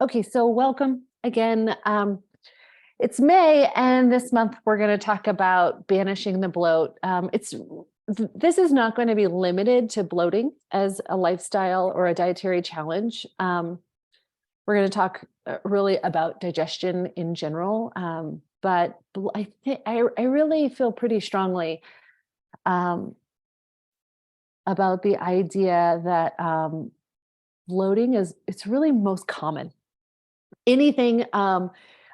Okay, so welcome again. It's May, and this month we're going to talk about banishing the bloat. This is not going to be limited to bloating as a lifestyle or a dietary challenge. We're going to talk really about digestion in general, but I really feel pretty strongly um, about the idea that bloating it's really most common. Anything of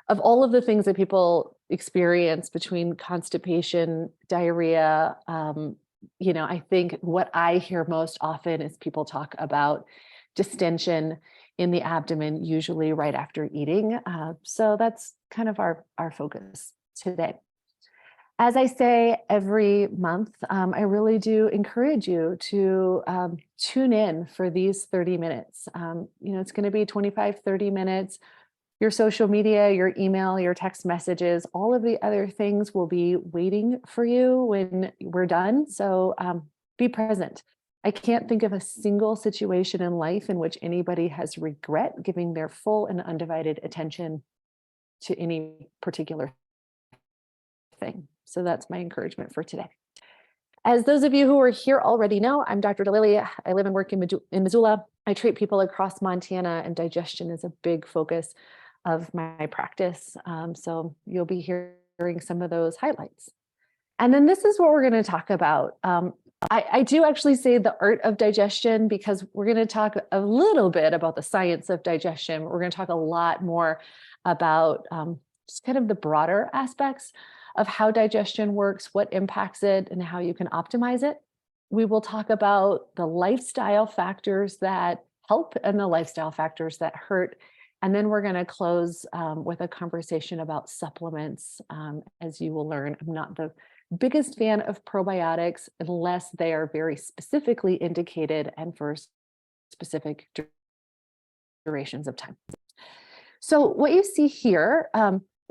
all of the things that people experience between constipation, diarrhea, I think what I hear most often is people talk about distension in the abdomen, usually right after eating. So that's kind of our focus today. As I say every month, I really do encourage you to tune in for these 30 minutes. It's going to be 25, 30 minutes. Your social media, your email, your text messages, all of the other things will be waiting for you when we're done. So be present. I can't think of a single situation in life in which anybody has regret giving their full and undivided attention to any particular thing. So that's my encouragement for today. As those of you who are here already know, I'm Dr. DeLilly. I live and work in Missoula. I treat people across Montana, and digestion is a big focus of my practice. So you'll be hearing some of those highlights. And then this is what we're going to talk about. I do actually say the art of digestion because we're going to talk a little bit about the science of digestion. We're going to talk a lot more about just kind of the broader aspects of how digestion works, what impacts it, and how you can optimize it. We will talk about the lifestyle factors that help and the lifestyle factors that hurt. And then we're going to close with a conversation about supplements. As you will learn, I'm not the biggest fan of probiotics unless they are very specifically indicated and for specific durations of time. So what you see here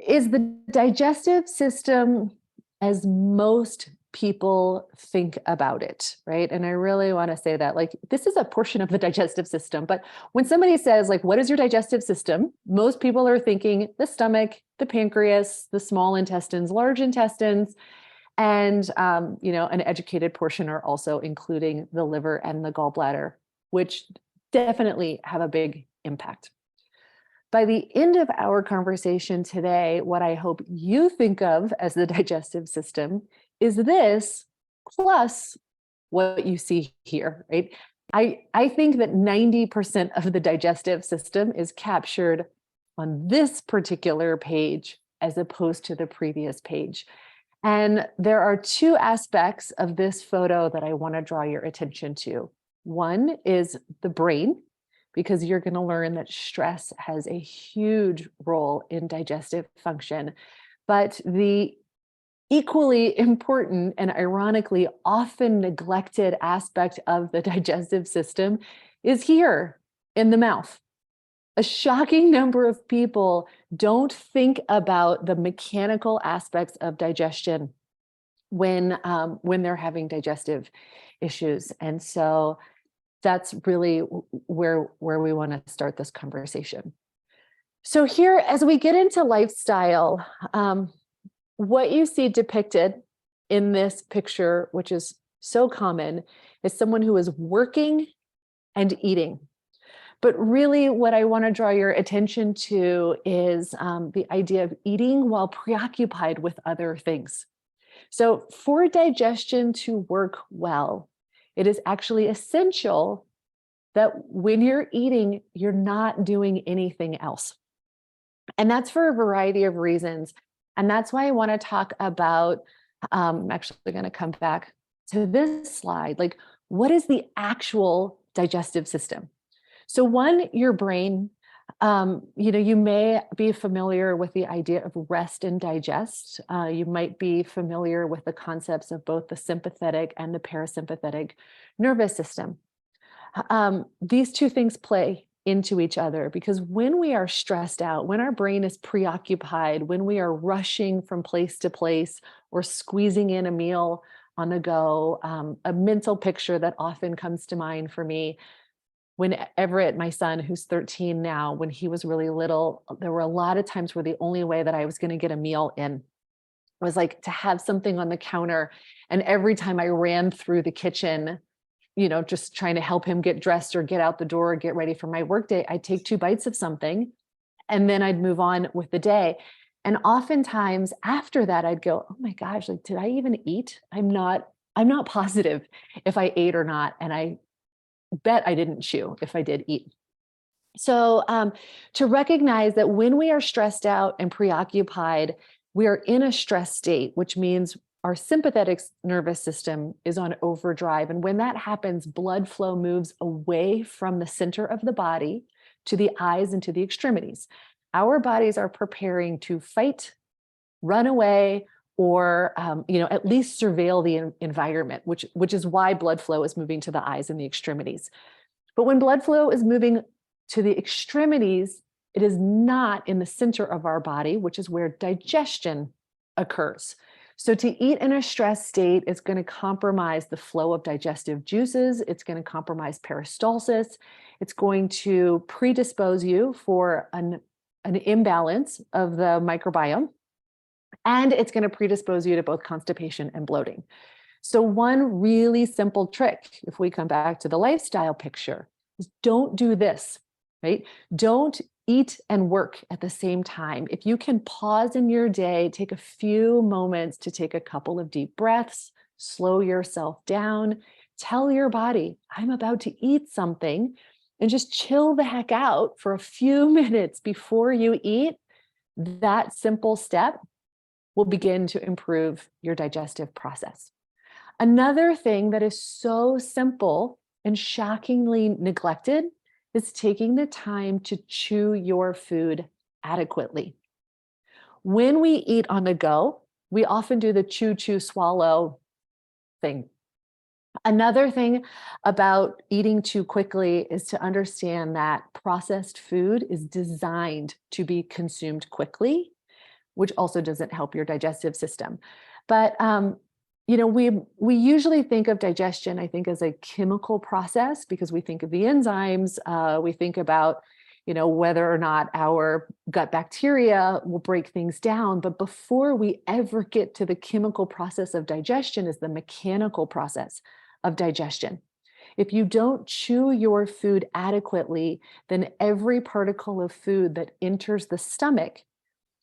is the digestive system as most people think about it, right? And I really want to say that, like, this is a portion of the digestive system. But when somebody says, like, what is your digestive system? Most people are thinking the stomach, the pancreas, the small intestines, large intestines, and an educated portion are also including the liver and the gallbladder, which definitely have a big impact. By the end of our conversation today, what I hope you think of as the digestive system is this plus what you see here, right? I think that 90% of the digestive system is captured on this particular page as opposed to the previous page. And there are two aspects of this photo that I want to draw your attention to. One is the brain, because you're going to learn that stress has a huge role in digestive function. But the equally important and ironically often neglected aspect of the digestive system is here in the mouth. A shocking number of people don't think about the mechanical aspects of digestion when they're having digestive issues. And so that's really where we want to start this conversation. So here, as we get into lifestyle, what you see depicted in this picture, which is so common, is someone who is working and eating. But really what I want to draw your attention to is the idea of eating while preoccupied with other things. So for digestion to work well, it is actually essential that when you're eating, you're not doing anything else. And that's for a variety of reasons. And that's why I want to talk about, I'm actually going to come back to this slide, like what is the actual digestive system? So one, your brain, you may be familiar with the idea of rest and digest. You might be familiar with the concepts of both the sympathetic and the parasympathetic nervous system. These two things play into each other because when we are stressed out, when our brain is preoccupied, when we are rushing from place to place or squeezing in a meal on the go, a mental picture that often comes to mind for me, when Everett, my son, who's 13 now, when he was really little, there were a lot of times where the only way that I was going to get a meal in was like to have something on the counter. And every time I ran through the kitchen, just trying to help him get dressed or get out the door or get ready for my workday, I'd take 2 bites of something and then I'd move on with the day. And oftentimes after that, I'd go, oh my gosh, like, did I even eat? I'm not positive if I ate or not. And I bet I didn't chew if I did eat. So to recognize that when we are stressed out and preoccupied, we are in a stress state, which means our sympathetic nervous system is on overdrive. And when that happens, blood flow moves away from the center of the body to the eyes and to the extremities. Our bodies are preparing to fight, run away, or at least surveil the environment, which is why blood flow is moving to the eyes and the extremities. But when blood flow is moving to the extremities, it is not in the center of our body, which is where digestion occurs. So to eat in a stress state is going to compromise the flow of digestive juices. It's going to compromise peristalsis. It's going to predispose you for an imbalance of the microbiome. And it's going to predispose you to both constipation and bloating. So one really simple trick, if we come back to the lifestyle picture, is don't do this, right? Don't eat and work at the same time. If you can pause in your day, take a few moments to take a couple of deep breaths, slow yourself down, tell your body, I'm about to eat something, and just chill the heck out for a few minutes before you eat. That simple step will begin to improve your digestive process. Another thing that is so simple and shockingly neglected is taking the time to chew your food adequately. When we eat on the go, we often do the chew, chew, swallow thing. Another thing about eating too quickly is to understand that processed food is designed to be consumed quickly, which also doesn't help your digestive system. But we usually think of digestion, I think, as a chemical process because we think of the enzymes. We think about, whether or not our gut bacteria will break things down. But before we ever get to the chemical process of digestion is the mechanical process of digestion. If you don't chew your food adequately, then every particle of food that enters the stomach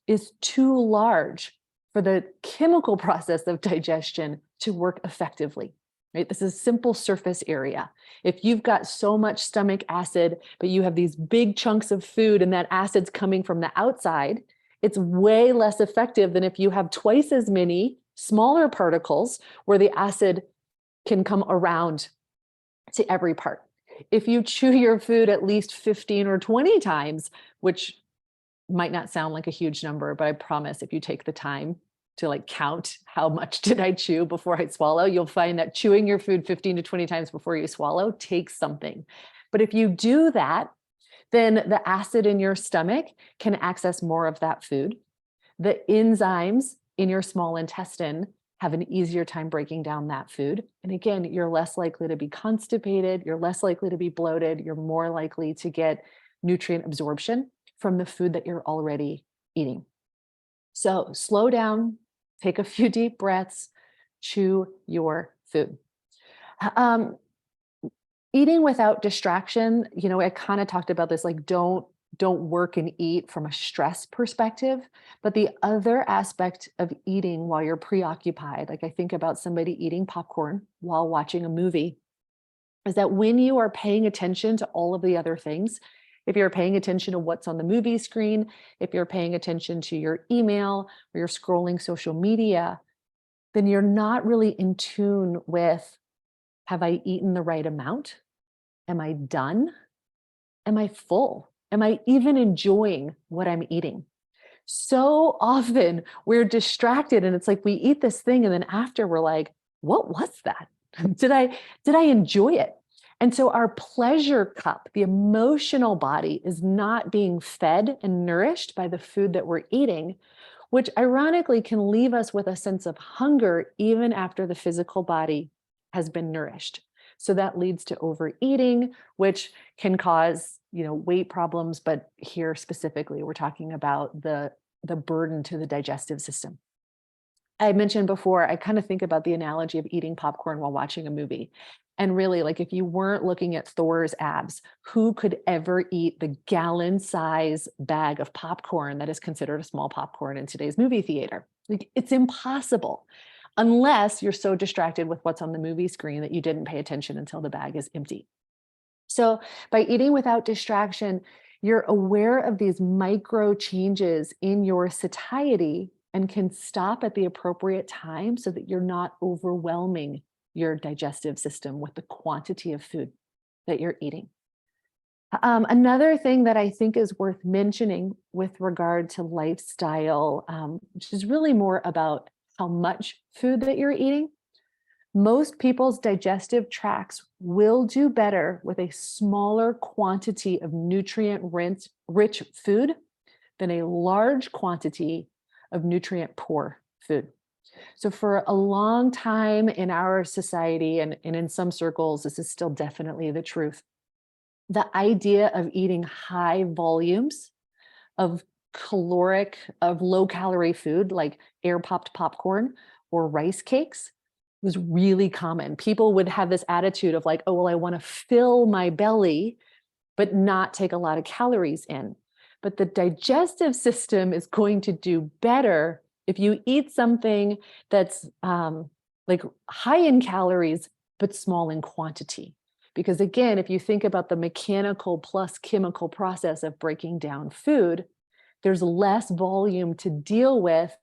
is too large for the chemical process of digestion to work effectively, right? This is simple surface area. If you've got so much stomach acid, but you have these big chunks of food and that acid's coming from the outside, it's way less effective than if you have twice as many smaller particles where the acid can come around to every part. If you chew your food at least 15 or 20 times, which might not sound like a huge number, but I promise if you take the time to count how much did I chew before I swallow, you'll find that chewing your food 15 to 20 times before you swallow takes something. But if you do that, then the acid in your stomach can access more of that food. The enzymes in your small intestine have an easier time breaking down that food. And again, you're less likely to be constipated, you're less likely to be bloated, you're more likely to get nutrient absorption from the food that you're already eating. So slow down, take a few deep breaths, chew your food. Eating without distraction, I kind of talked about this, don't work and eat from a stress perspective. But the other aspect of eating while you're preoccupied, I think about somebody eating popcorn while watching a movie, is that when you are paying attention to all of the other things, if you're paying attention to what's on the movie screen, if you're paying attention to your email or you're scrolling social media, then you're not really in tune with, have I eaten the right amount? Am I done? Am I full? Am I even enjoying what I'm eating? So often we're distracted and it's like we eat this thing and then after we're like, what was that? Did I enjoy it? And so our pleasure cup, the emotional body, is not being fed and nourished by the food that we're eating, which ironically can leave us with a sense of hunger even after the physical body has been nourished. So that leads to overeating, which can cause, weight problems. But here specifically, we're talking about the burden to the digestive system. I mentioned before, I kind of think about the analogy of eating popcorn while watching a movie. And really, like if you weren't looking at Thor's abs, who could ever eat the gallon size bag of popcorn that is considered a small popcorn in today's movie theater? Like it's impossible unless you're so distracted with what's on the movie screen that you didn't pay attention until the bag is empty. So by eating without distraction, you're aware of these micro changes in your satiety and can stop at the appropriate time so that you're not overwhelming your digestive system with the quantity of food that you're eating. Another thing that I think is worth mentioning with regard to lifestyle, which is really more about how much food that you're eating. Most people's digestive tracts will do better with a smaller quantity of nutrient-rich food than a large quantity of nutrient-poor food. So for a long time in our society, and in some circles, this is still definitely the truth, the idea of eating high volumes of low calorie food like air popped popcorn or rice cakes was really common. People would have this attitude of like, oh, well, I want to fill my belly, but not take a lot of calories in. But the digestive system is going to do better if you eat something that's like high in calories, but small in quantity. Because again, if you think about the mechanical plus chemical process of breaking down food, there's less volume to deal with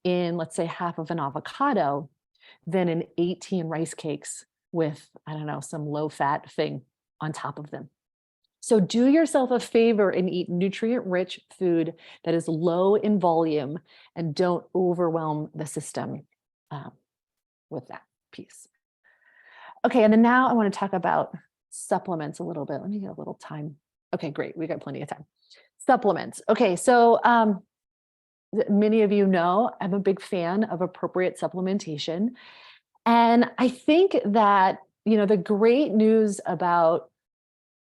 in, let's say, half of an avocado than in 18 rice cakes with, I don't know, some low fat thing on top of them. So do yourself a favor and eat nutrient-rich food that is low in volume and don't overwhelm the system with that piece. Okay, and then now I want to talk about supplements a little bit. Let me get a little time. Okay, great. We got plenty of time. Supplements. Okay, so many of you know I'm a big fan of appropriate supplementation. And I think that, the great news about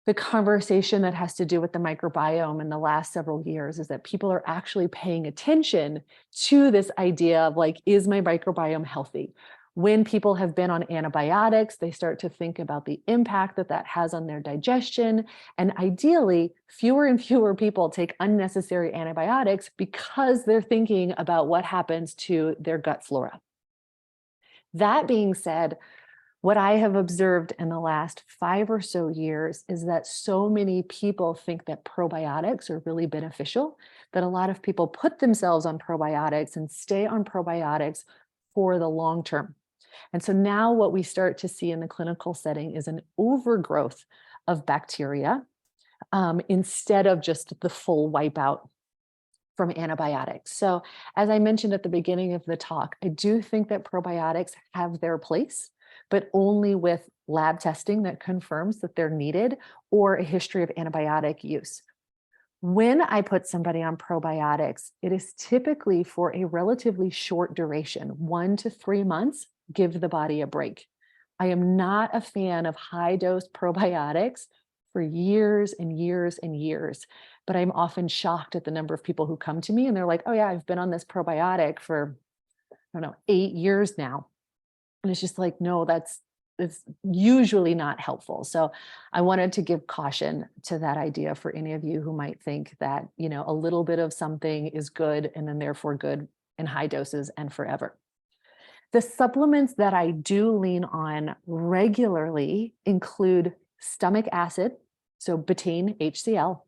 the conversation that has to do with the microbiome in the last several years is that people are actually paying attention to this idea of like, is my microbiome healthy? When people have been on antibiotics, they start to think about the impact that that has on their digestion. And ideally, fewer and fewer people take unnecessary antibiotics because they're thinking about what happens to their gut flora. That being said, what I have observed in the last 5 or so years is that so many people think that probiotics are really beneficial, that a lot of people put themselves on probiotics and stay on probiotics for the long term. And so now what we start to see in the clinical setting is an overgrowth of bacteria instead of just the full wipeout from antibiotics. So as I mentioned at the beginning of the talk, I do think that probiotics have their place, but only with lab testing that confirms that they're needed or a history of antibiotic use. When I put somebody on probiotics, it is typically for a relatively short duration, 1 to 3 months, give the body a break. I am not a fan of high dose probiotics for years and years and years, but I'm often shocked at the number of people who come to me and they're like, oh yeah, I've been on this probiotic for, 8 years now. And it's just like, no, it's usually not helpful. So I wanted to give caution to that idea for any of you who might think that, a little bit of something is good and then therefore good in high doses and forever. The supplements that I do lean on regularly include stomach acid, so betaine, HCl,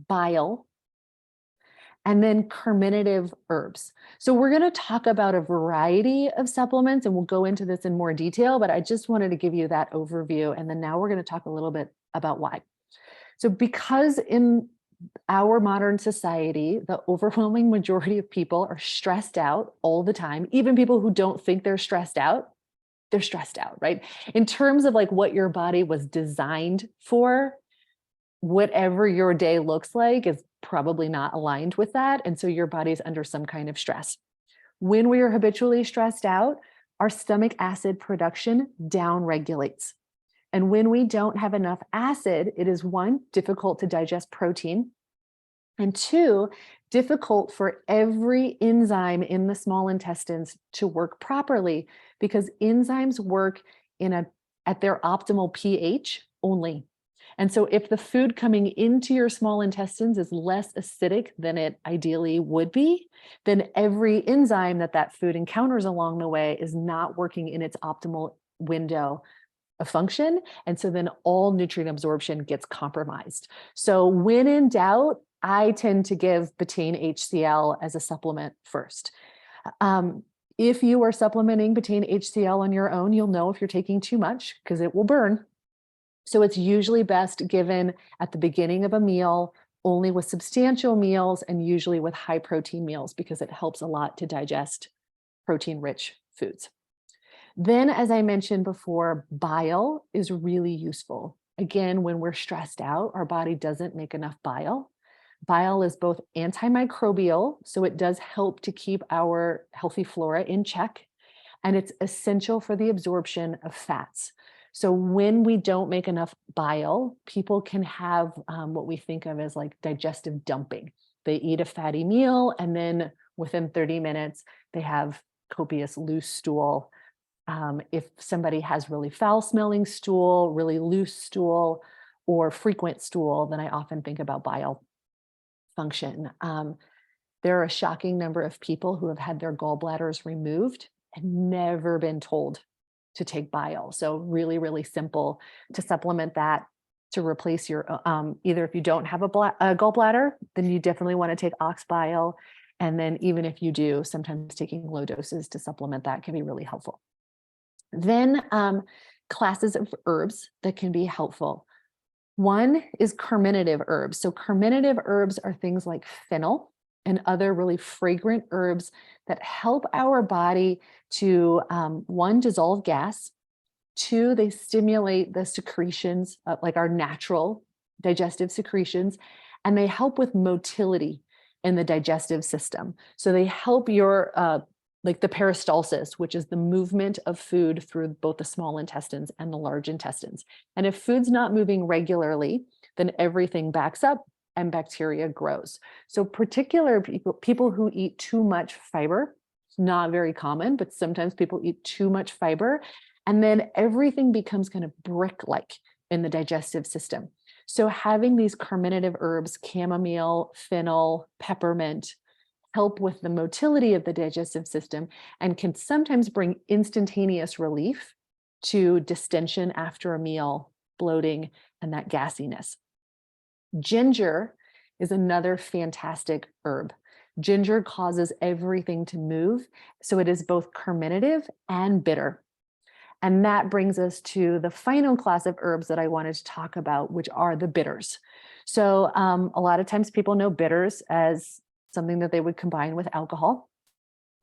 bile, and then carminative herbs. So we're going to talk about a variety of supplements and we'll go into this in more detail, but I just wanted to give you that overview. And then now we're going to talk a little bit about why. So because in our modern society, the overwhelming majority of people are stressed out all the time, even people who don't think they're stressed out, right? In terms of like what your body was designed for, whatever your day looks like is probably not aligned with that. And so your body's under some kind of stress. When we are habitually stressed out, our stomach acid production downregulates. And when we don't have enough acid, it is one, difficult to digest protein, and two, difficult for every enzyme in the small intestines to work properly, because enzymes work at their optimal pH only. And so if the food coming into your small intestines is less acidic than it ideally would be, then every enzyme that food encounters along the way is not working in its optimal window of function. And so then all nutrient absorption gets compromised. So when in doubt, I tend to give betaine HCl as a supplement first. If you are supplementing betaine HCl on your own, you'll know if you're taking too much because it will burn. So it's usually best given at the beginning of a meal, only with substantial meals, and usually with high protein meals, because it helps a lot to digest protein-rich foods. Then, as I mentioned before, bile is really useful. Again, when we're stressed out, our body doesn't make enough bile. Bile is both antimicrobial, so it does help to keep our healthy flora in check, and it's essential for the absorption of fats. So when we don't make enough bile, people can have what we think of as like digestive dumping. They eat a fatty meal, and then within 30 minutes, they have copious loose stool. If somebody has really foul smelling stool, really loose stool, or frequent stool, then I often think about bile function. There are a shocking number of people who have had their gallbladders removed and never been told to take bile. So really, really simple to supplement that, to replace your, either if you don't have a gallbladder, then you definitely want to take ox bile. And then even if you do, sometimes taking low doses to supplement that can be really helpful. Then classes of herbs that can be helpful. One is carminative herbs. So carminative herbs are things like fennel and other really fragrant herbs that help our body to, one, dissolve gas. Two, they stimulate the secretions, like our natural digestive secretions, and they help with motility in the digestive system. So they help your, like the peristalsis, which is the movement of food through both the small intestines and the large intestines. And if food's not moving regularly, then everything backs up and bacteria grows. So particular people who eat too much fiber, it's not very common, but sometimes people eat too much fiber, and then everything becomes kind of brick-like in the digestive system. So having these carminative herbs, chamomile, fennel, peppermint, help with the motility of the digestive system and can sometimes bring instantaneous relief to distension after a meal, bloating, and that gassiness. Ginger is another fantastic herb. Ginger causes everything to move, so it is both carminative and bitter. And that brings us to the final class of herbs that I wanted to talk about, which are the bitters. So a lot of times people know bitters as something that they would combine with alcohol,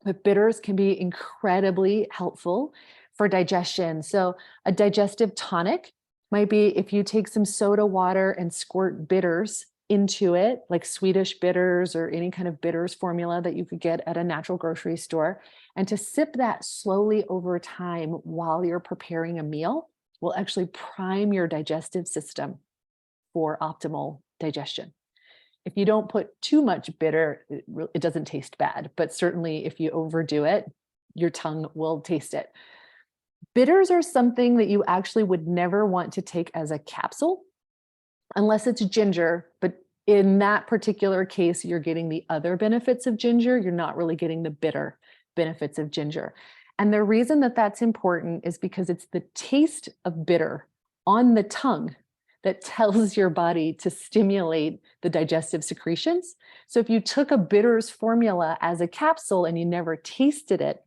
but bitters can be incredibly helpful for digestion. So a digestive tonic might be if you take some soda water and squirt bitters into it, like Swedish bitters or any kind of bitters formula that you could get at a natural grocery store, and to sip that slowly over time while you're preparing a meal will actually prime your digestive system for optimal digestion. If you don't put too much bitter, it doesn't taste bad, but certainly if you overdo it, your tongue will taste it. Bitters are something that you actually would never want to take as a capsule unless it's ginger, but in that particular case, you're getting the other benefits of ginger. You're not really getting the bitter benefits of ginger. And the reason that that's important is because it's the taste of bitter on the tongue that tells your body to stimulate the digestive secretions. So if you took a bitters formula as a capsule and you never tasted it,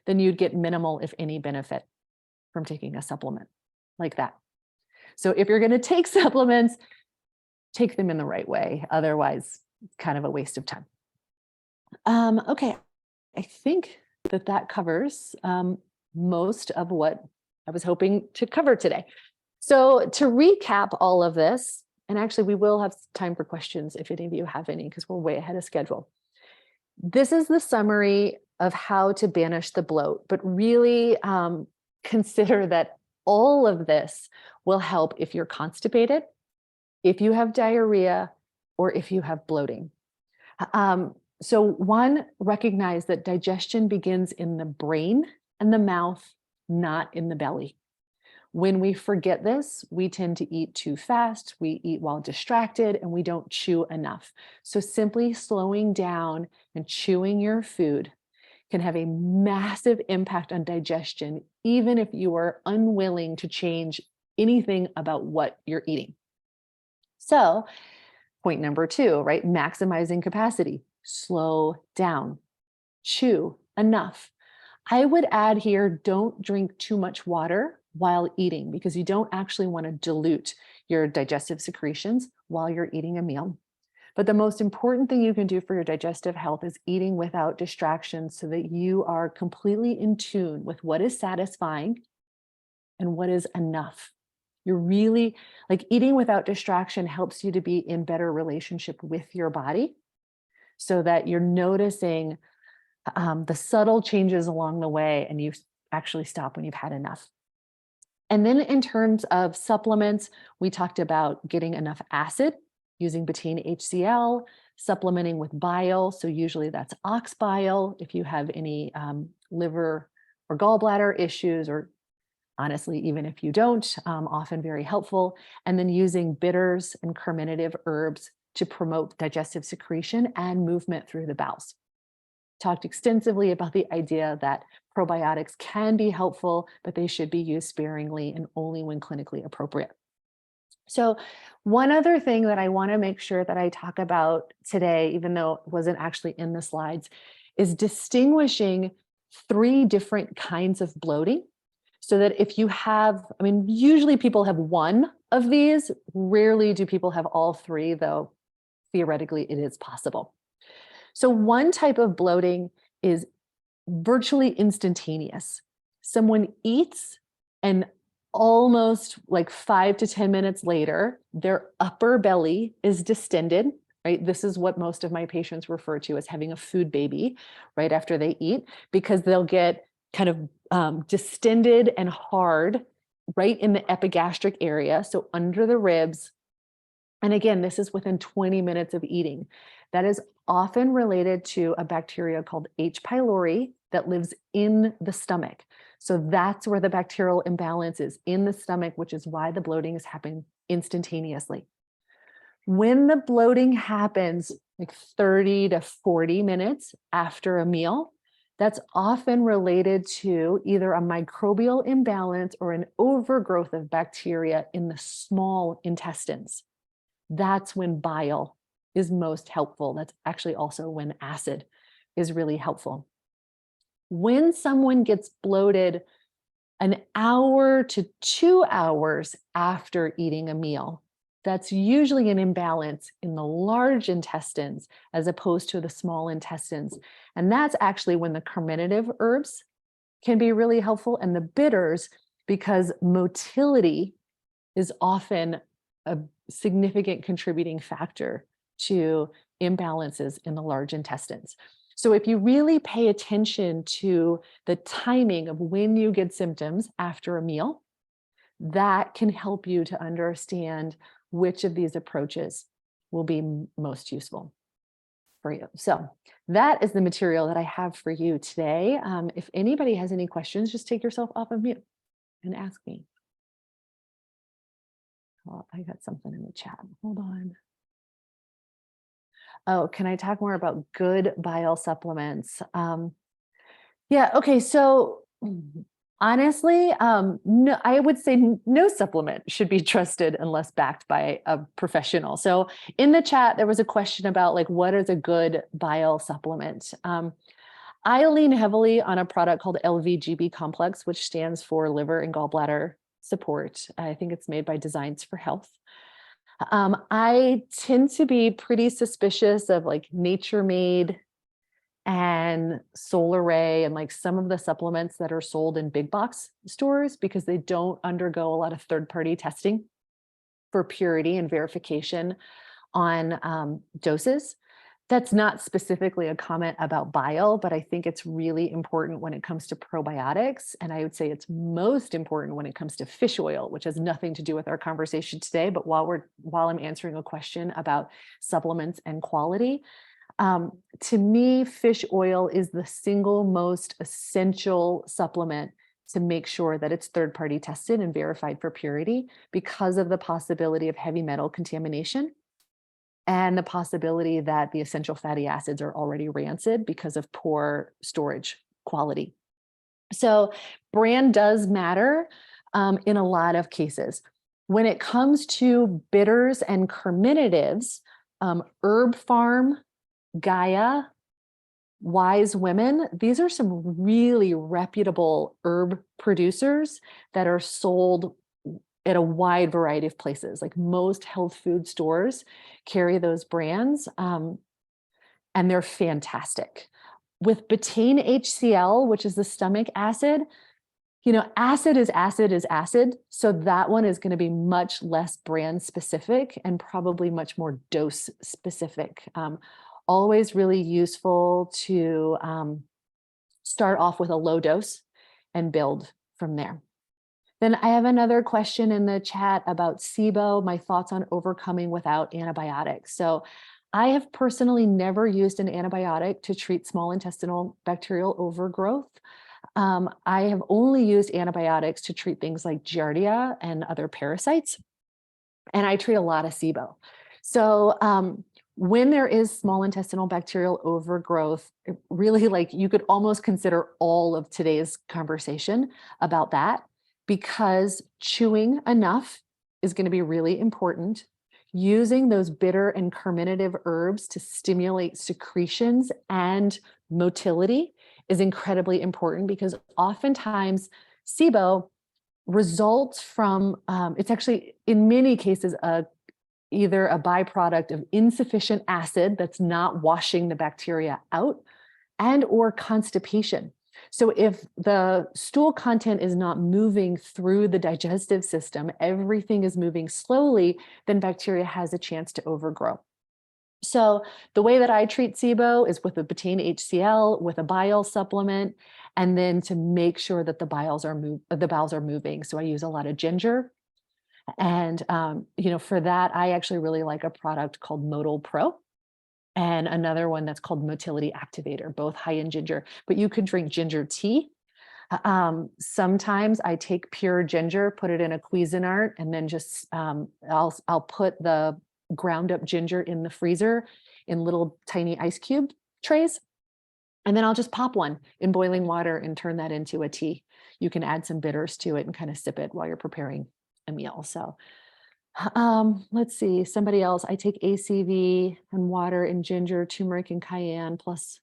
then you'd get minimal, if any, benefit from taking a supplement like that. So if you're going to take supplements, take them in the right way. Otherwise, it's kind of a waste of time. Okay, I think that covers most of what I was hoping to cover today. So to recap all of this, and actually we will have time for questions if any of you have any, because we're way ahead of schedule. This is the summary of how to banish the bloat, but really consider that all of this will help if you're constipated, if you have diarrhea, or if you have bloating. So one, recognize that digestion begins in the brain and the mouth, not in the belly. When we forget this, we tend to eat too fast, we eat while distracted, and we don't chew enough. So simply slowing down and chewing your food can have a massive impact on digestion, even if you are unwilling to change anything about what you're eating. So point number 2, right? Maximizing capacity. Slow down. Chew enough. I would add here, don't drink too much water while eating, because you don't actually want to dilute your digestive secretions while you're eating a meal. But the most important thing you can do for your digestive health is eating without distractions, so that you are completely in tune with what is satisfying and what is enough. You're really, like, eating without distraction helps you to be in better relationship with your body, so that you're noticing the subtle changes along the way, and you actually stop when you've had enough. And then in terms of supplements, we talked about getting enough acid, using betaine HCl, supplementing with bile. So usually that's ox bile if you have any liver or gallbladder issues, or honestly, even if you don't, often very helpful. And then using bitters and carminative herbs to promote digestive secretion and movement through the bowels. Talked extensively about the idea that probiotics can be helpful, but they should be used sparingly and only when clinically appropriate. So one other thing that I want to make sure that I talk about today, even though it wasn't actually in the slides, is distinguishing 3 different kinds of bloating. So that if you have, I mean, usually people have one of these, rarely do people have all 3, though theoretically it is possible. So one type of bloating is virtually instantaneous. Someone eats and almost like 5 to 10 minutes later, their upper belly is distended, right? This is what most of my patients refer to as having a food baby right after they eat, because they'll get kind of distended and hard right in the epigastric area, so under the ribs. And again, this is within 20 minutes of eating. That is often related to a bacteria called H. pylori that lives in the stomach. So that's where the bacterial imbalance is, in the stomach, which is why the bloating is happening instantaneously. When the bloating happens like 30 to 40 minutes after a meal, that's often related to either a microbial imbalance or an overgrowth of bacteria in the small intestines. That's when bile is most helpful. That's actually also when acid is really helpful. When someone gets bloated an hour to 2 hours after eating a meal, that's usually an imbalance in the large intestines as opposed to the small intestines. And that's actually when the carminative herbs can be really helpful, and the bitters, because motility is often a significant contributing factor to imbalances in the large intestines. So if you really pay attention to the timing of when you get symptoms after a meal, that can help you to understand which of these approaches will be most useful for you. So that is the material that I have for you today. If anybody has any questions, just take yourself off of mute and ask me. Oh, I got something in the chat. Hold on. Oh, can I talk more about good bile supplements? Yeah, okay. So honestly, no, I would say no supplement should be trusted unless backed by a professional. So in the chat, there was a question about like, what is a good bile supplement? I lean heavily on a product called LVGB complex, which stands for liver and gallbladder support. I think it's made by Designs for Health. I tend to be pretty suspicious of like Nature Made and Solar Ray and like some of the supplements that are sold in big box stores, because they don't undergo a lot of third-party testing for purity and verification on doses. That's not specifically a comment about bile, but I think it's really important when it comes to probiotics. And I would say it's most important when it comes to fish oil, which has nothing to do with our conversation today. But while I'm answering a question about supplements and quality, to me, fish oil is the single most essential supplement to make sure that it's third-party tested and verified for purity because of the possibility of heavy metal contamination and the possibility that the essential fatty acids are already rancid because of poor storage quality. So brand does matter in a lot of cases. When it comes to bitters and carminatives, Herb Farm, Gaia, Wise Women, these are some really reputable herb producers that are sold at a wide variety of places. Like most health food stores carry those brands, and they're fantastic. With betaine HCl, which is the stomach acid, acid is acid is acid. So that one is going to be much less brand specific and probably much more dose specific. Always really useful to start off with a low dose and build from there. Then I have another question in the chat about SIBO, my thoughts on overcoming without antibiotics. So I have personally never used an antibiotic to treat small intestinal bacterial overgrowth. I have only used antibiotics to treat things like Giardia and other parasites. And I treat a lot of SIBO. So when there is small intestinal bacterial overgrowth, really like you could almost consider all of today's conversation about that, because chewing enough is going to be really important. Using those bitter and carminative herbs to stimulate secretions and motility is incredibly important, because oftentimes SIBO results from, it's actually in many cases either a byproduct of insufficient acid that's not washing the bacteria out, and or constipation. So if the stool content is not moving through the digestive system, everything is moving slowly, then bacteria has a chance to overgrow. So the way that I treat SIBO is with a betaine HCl, with a bile supplement, and then to make sure that the bowels are moving. So I use a lot of ginger. And, for that, I actually really like a product called Modal Pro and another one that's called Motility Activator, both high in ginger, but you could drink ginger tea. Sometimes I take pure ginger, put it in a Cuisinart, and then just, I'll put the ground up ginger in the freezer in little tiny ice cube trays. And then I'll just pop one in boiling water and turn that into a tea. You can add some bitters to it and kind of sip it while you're preparing a meal. So let's see, somebody else. I take ACV and water and ginger, turmeric and cayenne, plus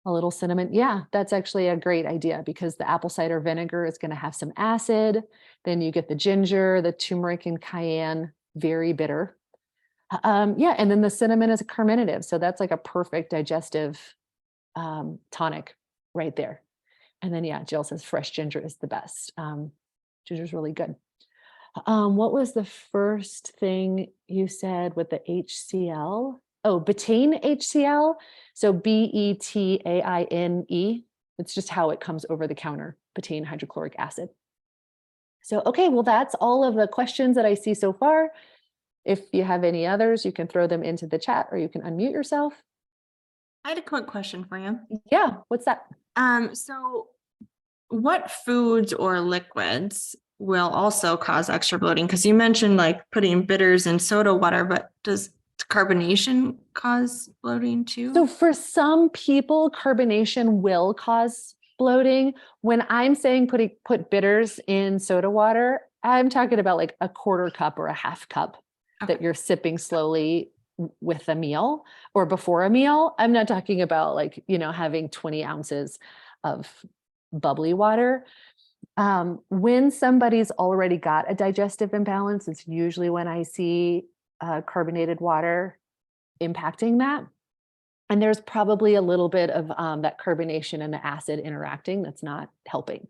a little cinnamon. Yeah, that's actually a great idea, because the apple cider vinegar is going to have some acid. Then you get the ginger, the turmeric and cayenne, very bitter. Yeah, and then the cinnamon is a carminative. So that's like a perfect digestive tonic right there. And then, yeah, Jill says fresh ginger is the best. Ginger is really good. What was the first thing you said with the HCl? Oh, betaine HCl. So BETAINE. It's just how it comes over the counter, betaine hydrochloric acid. So, okay, well, that's all of the questions that I see so far. If you have any others, you can throw them into the chat, or you can unmute yourself. I had a quick question for you. Yeah, what's that? So what foods or liquids will also cause extra bloating? Because you mentioned like putting bitters in soda water, but does carbonation cause bloating too? So for some people, carbonation will cause bloating. When I'm saying put bitters in soda water, I'm talking about like a quarter cup or a half cup that you're sipping slowly with a meal or before a meal. I'm not talking about like, having 20 ounces of bubbly water. When somebody's already got a digestive imbalance, it's usually when I see carbonated water impacting that. And there's probably a little bit of that carbonation and the acid interacting that's not helping.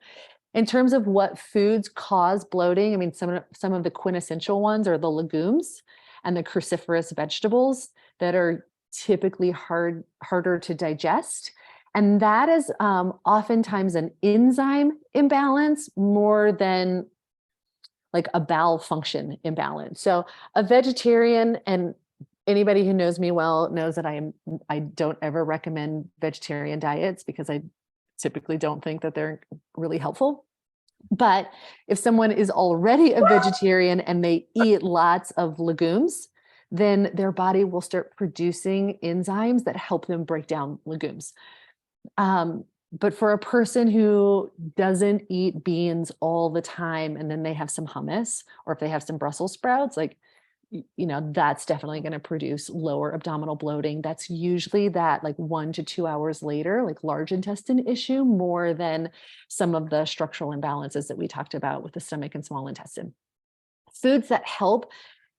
In terms of what foods cause bloating, I mean, some of the quintessential ones are the legumes and the cruciferous vegetables that are typically harder to digest. And that is oftentimes an enzyme imbalance more than like a bowel function imbalance. So a vegetarian, and anybody who knows me well knows that I don't ever recommend vegetarian diets because I typically don't think that they're really helpful. But if someone is already a vegetarian and they eat lots of legumes, then their body will start producing enzymes that help them break down legumes. But for a person who doesn't eat beans all the time, and then they have some hummus, or if they have some Brussels sprouts, like, that's definitely going to produce lower abdominal bloating. That's usually that like 1 to 2 hours later, like large intestine issue, more than some of the structural imbalances that we talked about with the stomach and small intestine. Foods that help,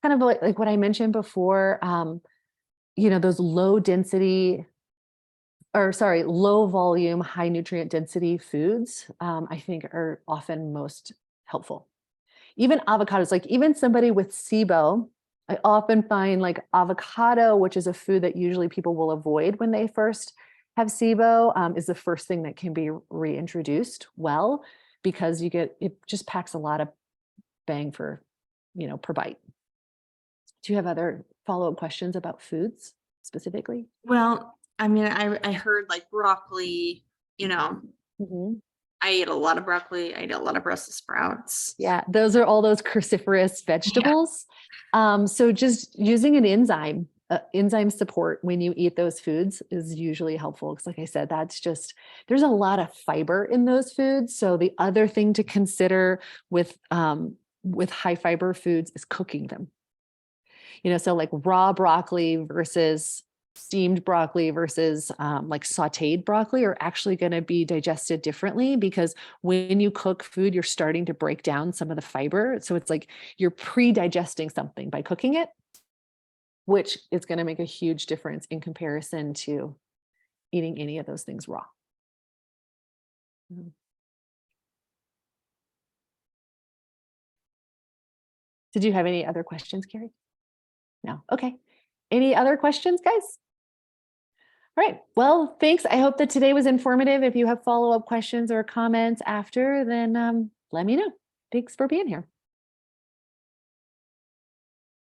kind of like what I mentioned before, those low volume, high nutrient density foods, I think are often most helpful. Even avocados, like even somebody with SIBO, I often find like avocado, which is a food that usually people will avoid when they first have SIBO, is the first thing that can be reintroduced well, because it just packs a lot of bang for, per bite. Do you have other follow-up questions about foods specifically? Well, I mean, I heard like broccoli, Mhm. I eat a lot of broccoli. I eat a lot of Brussels sprouts. Yeah, those are all those cruciferous vegetables. So just using an enzyme support when you eat those foods is usually helpful. Because like I said, there's a lot of fiber in those foods. So the other thing to consider with high fiber foods is cooking them. So like raw broccoli versus steamed broccoli versus like sauteed broccoli are actually going to be digested differently, because when you cook food, you're starting to break down some of the fiber. So it's like you're pre-digesting something by cooking it, which is going to make a huge difference in comparison to eating any of those things raw. Mhm. Did you have any other questions, Carrie? No. Okay. Any other questions, guys? All right. Well, thanks. I hope that today was informative. If you have follow-up questions or comments after, then let me know. Thanks for being here.